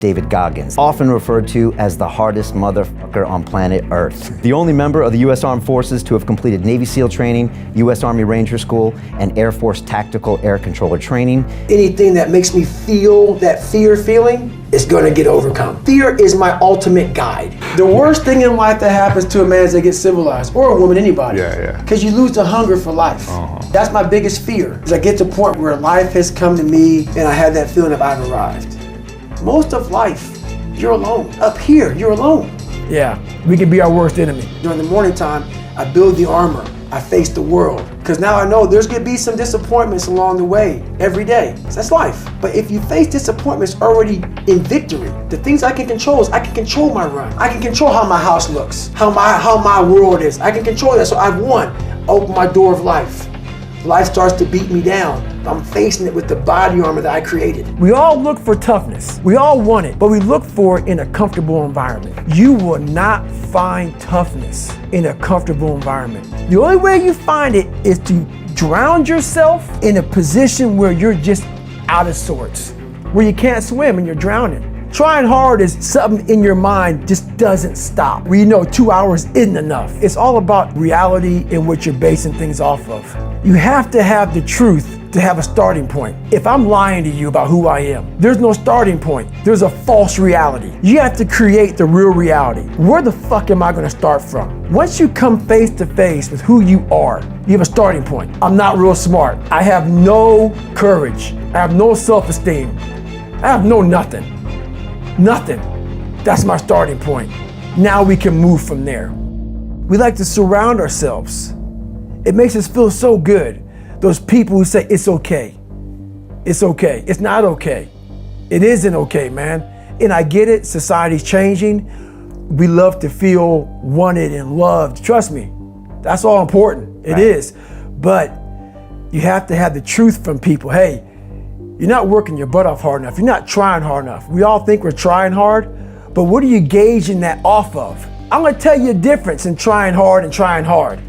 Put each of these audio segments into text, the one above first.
David Goggins, often referred to as the hardest motherfucker on planet Earth. The only member of the U.S. Armed Forces to have completed Navy SEAL training, U.S. Army Ranger School, and Air Force Tactical Air Controller training. Anything that makes me feel that fear feeling is gonna get overcome. Fear is my ultimate guide. The worst thing in life that happens to a man is they get civilized, or a woman, anybody. Because you lose the hunger for life. That's my biggest fear, is I get to the point where life has come to me and I have that feeling of I've arrived. Most of life, you're alone. Up here, you're alone. Yeah, we can be our worst enemy. During the morning time, I build the armor. I face the world. Because now I know there's gonna be some disappointments along the way, every day. That's life. But if you face disappointments already in victory, the things I can control is I can control my run. I can control how my house looks, how my world is. I can control that, so I've won. Open my door of life. Life starts to beat me down. I'm facing it with the body armor that I created. We all look for toughness. We all want it, but we look for it in a comfortable environment. You will not find toughness in a comfortable environment. The only way you find it is to drown yourself in a position where you're just out of sorts, where you can't swim and you're drowning. Trying hard is something in your mind just doesn't stop, where you know 2 hours isn't enough. It's all about reality and what you're basing things off of. You have to have the truth to have a starting point. If I'm lying to you about who I am, there's no starting point. There's a false reality. You have to create the real reality. Where the fuck am I gonna start from? Once you come face to face with who you are, you have a starting point. I'm not real smart. I have no courage. I have no self-esteem. I have no nothing. Nothing. That's my starting point. Now we can move from there. We like to surround ourselves. It makes us feel so good. Those people who say, it's okay. It's okay. It's not okay. It isn't okay, man. And I get it, society's changing. We love to feel wanted and loved. Trust me, that's all important. It is. But you have to have the truth from people. Hey, you're not working your butt off hard enough. You're not trying hard enough. We all think we're trying hard, but what are you gauging that off of? I'm gonna tell you a difference in trying hard and trying hard.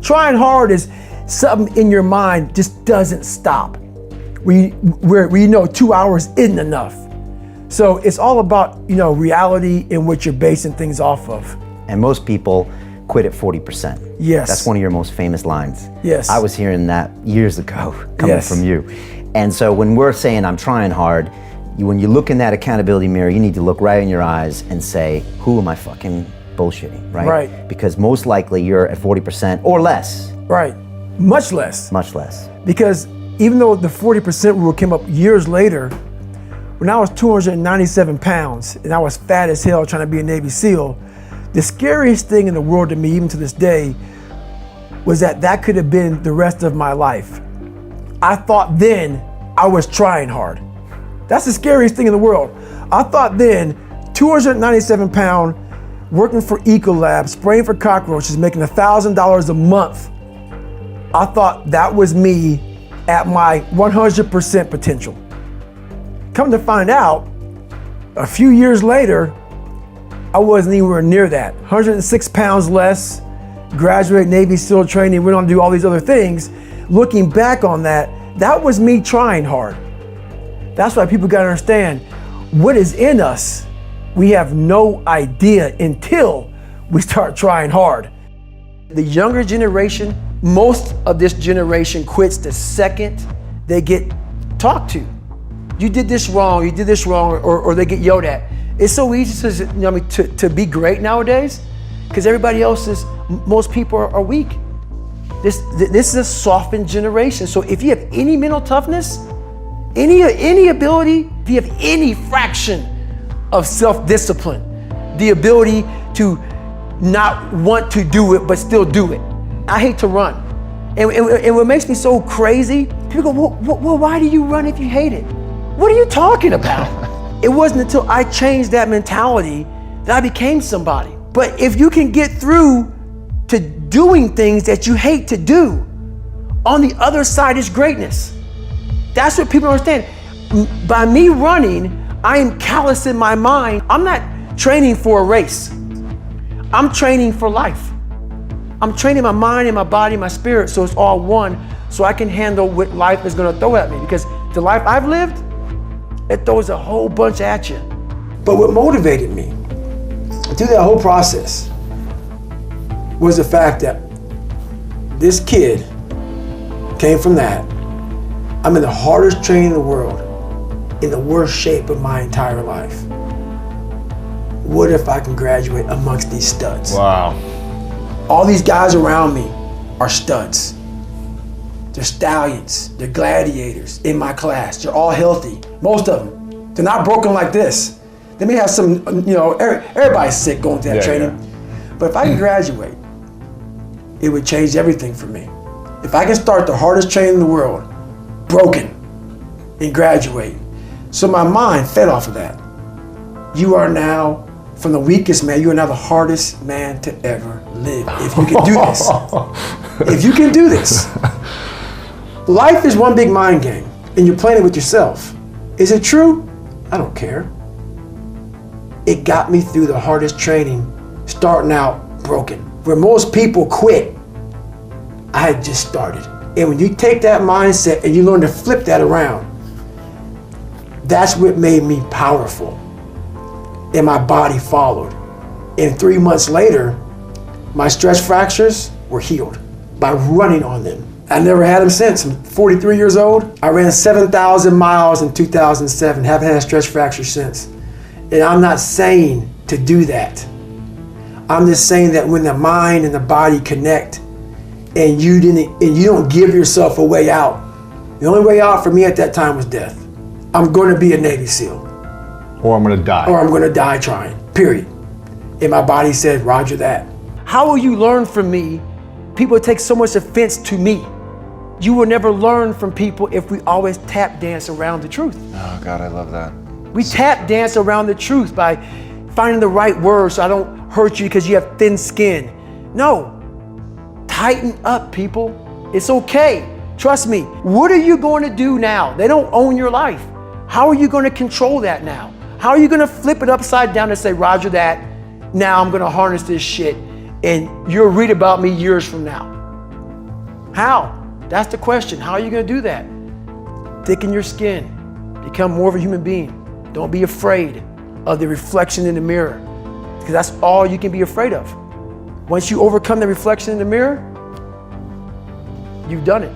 Trying hard is something in your mind just doesn't stop. Where you know 2 hours isn't enough. So it's all about, reality and what you're basing things off of. And most people quit at 40%. Yes. That's one of your most famous lines. Yes. I was hearing that years ago coming from you. And so when we're saying I'm trying hard, when you look in that accountability mirror, you need to look right in your eyes and say, who am I fucking bullshitting, right? Right. Because most likely you're at 40% or less. Right, much less. Much less. Because even though the 40% rule came up years later, when I was 297 pounds and I was fat as hell trying to be a Navy SEAL, the scariest thing in the world to me, even to this day, was that could have been the rest of my life. I thought then I was trying hard. That's the scariest thing in the world. I thought then, 297 pound, working for Ecolab, spraying for cockroaches, making $1,000 a month. I thought that was me at my 100% potential. Come to find out, a few years later, I wasn't anywhere near that. 106 pounds less, graduated Navy SEAL training, went on to do all these other things. Looking back on that was me trying hard. That's why people gotta understand, what is in us, we have no idea until we start trying hard. The younger generation, most of this generation quits the second they get talked to. You did this wrong, or they get yelled at. It's so easy to be great nowadays, because everybody else most people are weak. This is a softened generation. So if you have any mental toughness, any ability, if you have any fraction of self-discipline, the ability to not want to do it but still do it. I hate to run. And what makes me so crazy, people go, well, why do you run if you hate it? What are you talking about? It wasn't until I changed that mentality that I became somebody. But if you can get through to doing things that you hate to do, on the other side is greatness. That's what people don't understand. By me running, I am callous in my mind. I'm not training for a race. I'm training for life. I'm training my mind and my body and my spirit so it's all one, so I can handle what life is gonna throw at me. Because the life I've lived, it throws a whole bunch at you. But what motivated me through that whole process was the fact that this kid came from that. I'm in the hardest training in the world, in the worst shape of my entire life. What if I can graduate amongst these studs? Wow. All these guys around me are studs. They're stallions, they're gladiators in my class. They're all healthy, most of them. They're not broken like this. They may have some, everybody's sick going through that training. Yeah. But if I can graduate, it would change everything for me. If I can start the hardest training in the world, broken, and graduate. So my mind fed off of that. You are now, from the weakest man, you are now the hardest man to ever live. If you can do this. If you can do this. Life is one big mind game, and you're playing it with yourself. Is it true? I don't care. It got me through the hardest training, starting out broken. Where most people quit, I had just started. And when you take that mindset and you learn to flip that around, that's what made me powerful. And my body followed. And 3 months later, my stress fractures were healed by running on them. I never had them since. I'm 43 years old. I ran 7,000 miles in 2007. Haven't had a stress fracture since. And I'm not saying to do that. I'm just saying that when the mind and the body connect and you don't give yourself a way out, the only way out for me at that time was death. I'm going to be a Navy SEAL. Or I'm going to die. Or I'm going to die trying, period. And my body said, roger that. How will you learn from me? People take so much offense to me. You will never learn from people if we always tap dance around the truth. Oh God, I love that. We tap dance around the truth by finding the right words so I don't hurt you because you have thin skin. No, tighten up, people. It's okay. Trust me. What are you going to do now? They don't own your life. How are you going to control that now? How are you going to flip it upside down and say, roger that, now I'm going to harness this shit and you'll read about me years from now? How? That's the question. How are you going to do that? Thicken your skin. Become more of a human being. Don't be afraid of the reflection in the mirror, because that's all you can be afraid of. Once you overcome the reflection in the mirror, you've done it.